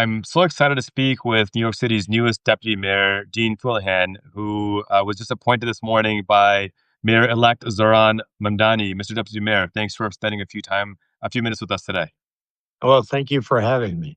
I'm so excited to speak with New York City's newest deputy mayor, Dean Fuleihan, who was just appointed this morning by Mayor Elect Mamdani. Mr. Deputy Mayor, thanks for spending a few minutes with us today. Well, thank you for having me.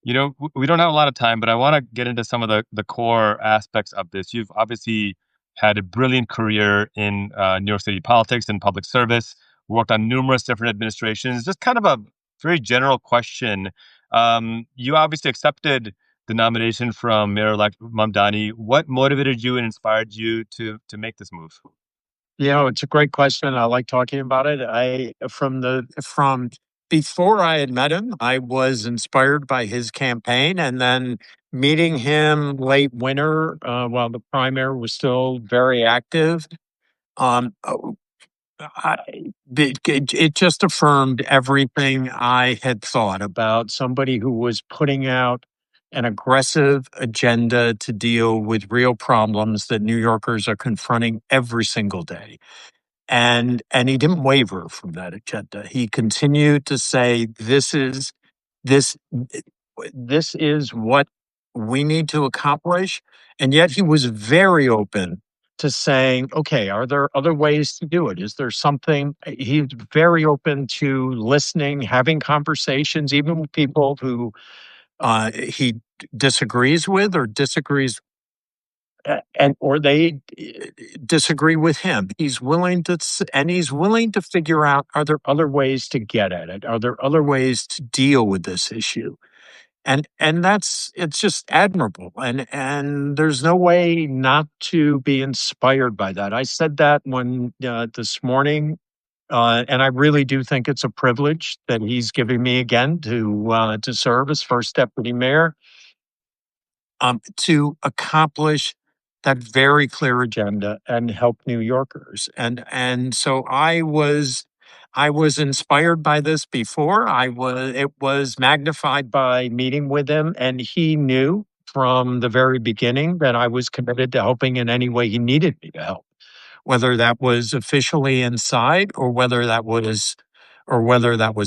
We don't have a lot of time, but I want to get into some of the core aspects of this. You've obviously had a brilliant career in New York City politics and public service, worked on numerous different administrations. Just kind of a very general question. You obviously accepted the nomination from Mayor-elect Mamdani. What motivated you and inspired you to make this move? It's a great question. I like talking about it. From before I had met him, I was inspired by his campaign, and then meeting him late winter, while the primary was still very active. Um, I, it just affirmed everything I had thought about somebody who was putting out an aggressive agenda to deal with real problems that New Yorkers are confronting every single day. And he didn't waver from that agenda. He continued to say, this this is what we need to accomplish. And yet he was very open to saying, okay, are there other ways to do it? Is there something? He's very open to listening, having conversations, even with people who he disagrees with or disagrees and or they disagree with him. He's willing to figure out, are there other ways to get at it? Are there other ways to deal with this issue? And that's it's just admirable, and there's no way not to be inspired by that. I said that when this morning, and I really do think it's a privilege that he's giving me again to serve as first deputy mayor, to accomplish that very clear agenda and help New Yorkers. And so I was inspired by this before. It was magnified by meeting with him, and he knew from the very beginning that I was committed to helping in any way he needed me to help, whether that was officially inside or whether that was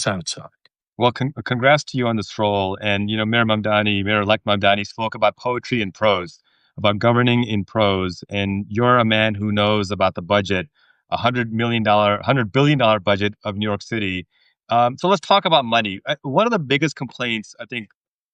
outside. Well, congrats to you on this role. And, Mayor-elect Mamdani spoke about poetry and prose, about governing in prose. And you're a man who knows about the budget, $100 billion budget of New York City. So let's talk about money. One of the biggest complaints I think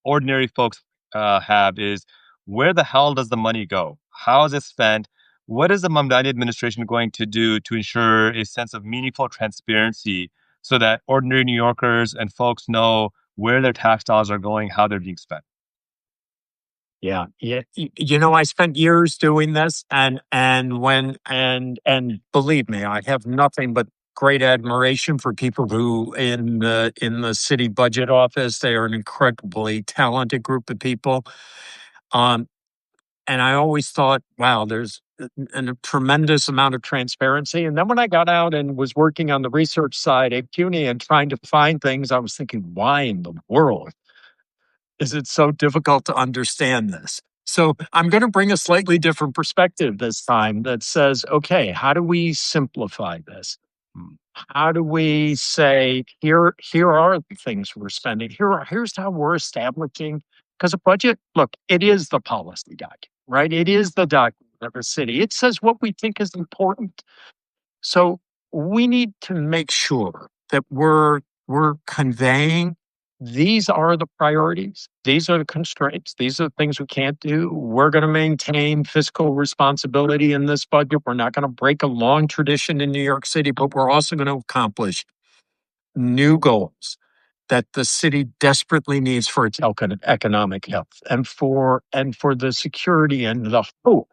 ordinary folks have is, where the hell does the money go? How is it spent? What is the Mamdani administration going to do to ensure a sense of meaningful transparency so that ordinary New Yorkers and folks know where their tax dollars are going, how they're being spent? Yeah, yeah. I spent years doing this, and believe me, I have nothing but great admiration for people who in the city budget office. They are an incredibly talented group of people. Um, and I always thought, wow, there's a tremendous amount of transparency. And then when I got out and was working on the research side at CUNY and trying to find things, I was thinking, why in the world is it so difficult to understand this? So I'm going to bring a slightly different perspective this time that says, okay, how do we simplify this? How do we say, here are the things we're spending. Here's how we're establishing, because a budget, look, it is the policy document, right? It is the document of a city. It says what we think is important. So we need to make sure that we're conveying, these are the priorities, these are the constraints, these are the things we can't do. We're going to maintain fiscal responsibility in this budget. We're not going to break a long tradition in New York City, but we're also going to accomplish new goals that the city desperately needs for its economic health and for the security and the hope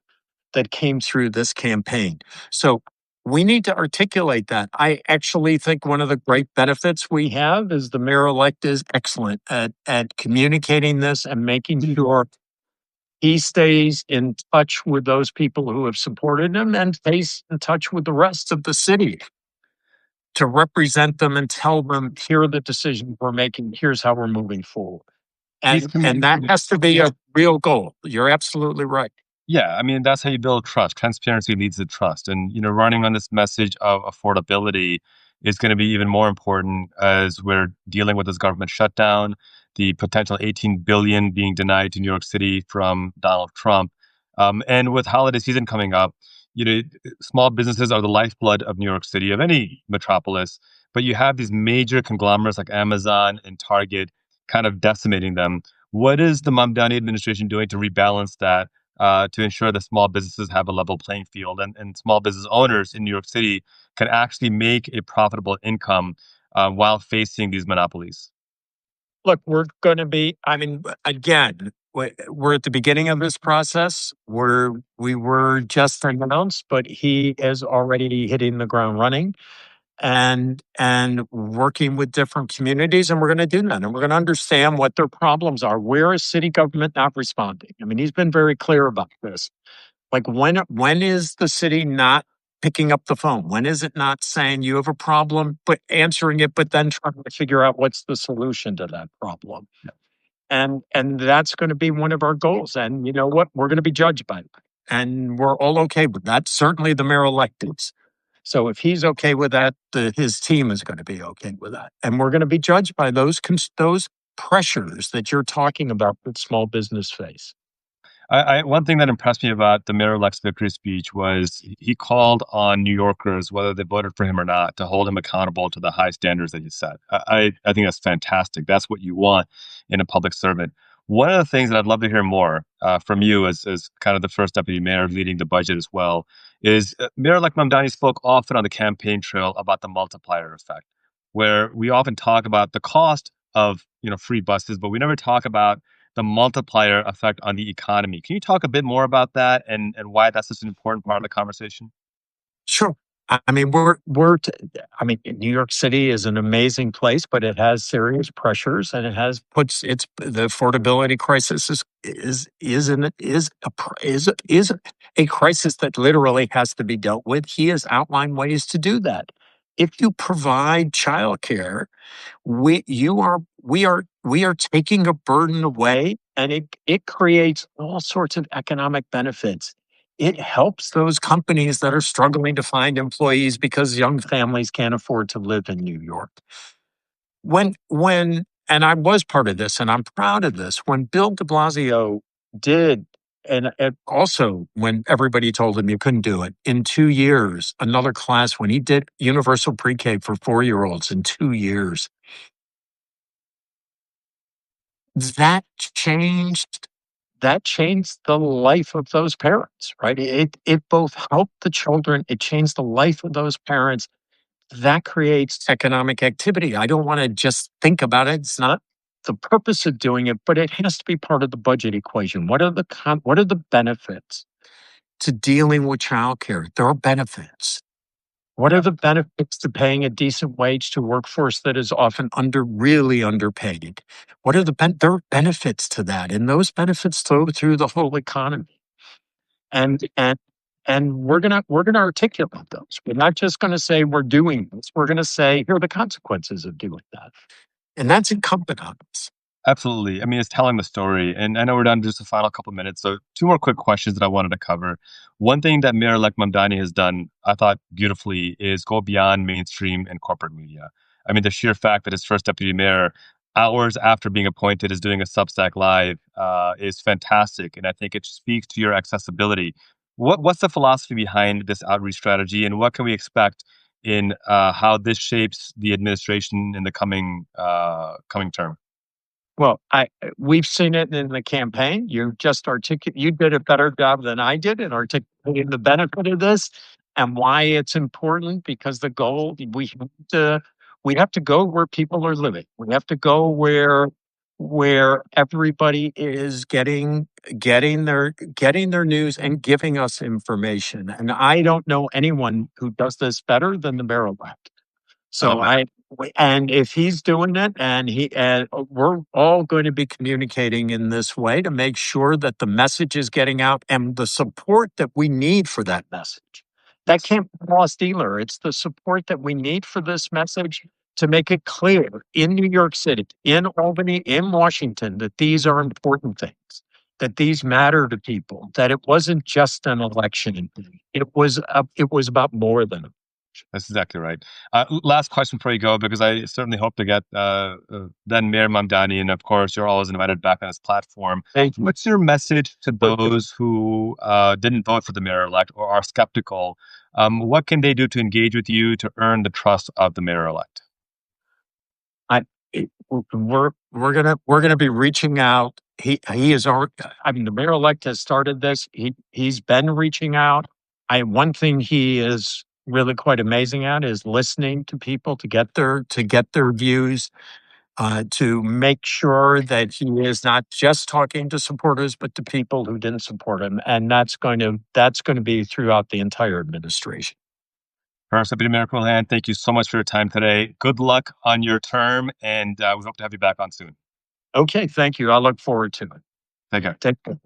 that came through this campaign. So we need to articulate that. I actually think one of the great benefits we have is the mayor-elect is excellent at communicating this and making sure he stays in touch with those people who have supported him and stays in touch with the rest of the city to represent them and tell them, here are the decisions we're making, here's how we're moving forward. And that has to be a real goal. You're absolutely right. Yeah, I mean, that's how you build trust. Transparency leads to trust. And, running on this message of affordability is going to be even more important as we're dealing with this government shutdown, the potential 18 billion being denied to New York City from Donald Trump. And with holiday season coming up, you know, small businesses are the lifeblood of New York City, of any metropolis. But you have these major conglomerates like Amazon and Target kind of decimating them. What is the Mamdani administration doing to rebalance that, to ensure that small businesses have a level playing field, and small business owners in New York City can actually make a profitable income while facing these monopolies? Look, we're going to be, I mean, again, we're at the beginning of this process. We were just announced, but he is already hitting the ground running and working with different communities, and we're going to do that, and we're going to understand what their problems are. Where is city government not responding? I mean, he's been very clear about this. Like, when is the city not picking up the phone? When is it not saying you have a problem, but answering it, but then trying to figure out what's the solution to that problem? And that's going to be one of our goals. And you know what? We're going to be judged by that. And we're all okay with that. Certainly the mayor elect is. So if he's okay with that, his team is going to be okay with that. And we're going to be judged by those pressures that you're talking about that small business face. One thing that impressed me about the mayor-elect's victory speech was he called on New Yorkers, whether they voted for him or not, to hold him accountable to the high standards that he set. I think that's fantastic. That's what you want in a public servant. One of the things that I'd love to hear more from you, as kind of the first deputy mayor leading the budget as well, is Mayor-elect Mamdani spoke often on the campaign trail about the multiplier effect, where we often talk about the cost of, free buses, but we never talk about the multiplier effect on the economy. Can you talk a bit more about that, and why that's such an important part of the conversation? Sure. I mean, I mean, New York City is an amazing place, but it has serious pressures, and it has puts its the affordability crisis is a crisis that literally has to be dealt with. He has outlined ways to do that. If you provide childcare, we are taking a burden away, and it creates all sorts of economic benefits. It helps those companies that are struggling to find employees because young families can't afford to live in New York. When and I was part of this, and I'm proud of this, when Bill de Blasio did, and also when everybody told him you couldn't do it, in 2 years, another class, when he did universal pre-K for 4-year-olds in 2 years, that changed that changed the life of those parents, right? It both helped the children, it changed the life of those parents. That creates economic activity. I don't want to just think about it. It's not the purpose of doing it, but it has to be part of the budget equation. What are the benefits to dealing with childcare? There are benefits. What are the benefits to paying a decent wage to a workforce that is often really underpaid? What are there are benefits to that, and those benefits flow through the whole economy. And and and we're gonna articulate those. We're not just gonna say we're doing this. We're gonna say here are the consequences of doing that, and that's incumbent on us. Absolutely. I mean, it's telling the story. And I know we're down to just the final couple minutes. So, two more quick questions that I wanted to cover. One thing that Mayor elect Mamdani has done, I thought beautifully, is go beyond mainstream and corporate media. I mean, the sheer fact that his first deputy mayor, hours after being appointed, is doing a Substack Live is fantastic. And I think it speaks to your accessibility. What's the philosophy behind this outreach strategy, and what can we expect in how this shapes the administration in the coming term? Well, we've seen it in the campaign. You did a better job than I did in articulating the benefit of this and why it's important, because the goal we have to go where people are living. We have to go where everybody is getting their news and giving us information. And I don't know anyone who does this better than the mayor elect. I love So that. and if he's doing it, and we're all going to be communicating in this way to make sure that the message is getting out and the support that we need for that message. That Yes. can't be lost either. It's the support that we need for this message to make it clear in New York City, in Albany, in Washington, that these are important things, that these matter to people, that it wasn't just an election. It was about more than. That's exactly right. Last question before you go, because I certainly hope to get then Mayor Mamdani, and of course, you're always invited back on his platform. Thank you. What's your message to those who didn't vote for the mayor elect or are skeptical? What can they do to engage with you to earn the trust of the mayor elect? I we're gonna be reaching out. He is already. I mean, the mayor elect has started this. He's been reaching out. One thing he is really quite amazing at is listening to people to get their views. To make sure that he is not just talking to supporters, but to people who didn't support him, and that's going to be throughout the entire administration. First, Deputy Mayor Fuleihan, thank you so much for your time today. Good luck on your term, and we hope to have you back on soon. Okay, thank you. I look forward to it. Take care. Take care.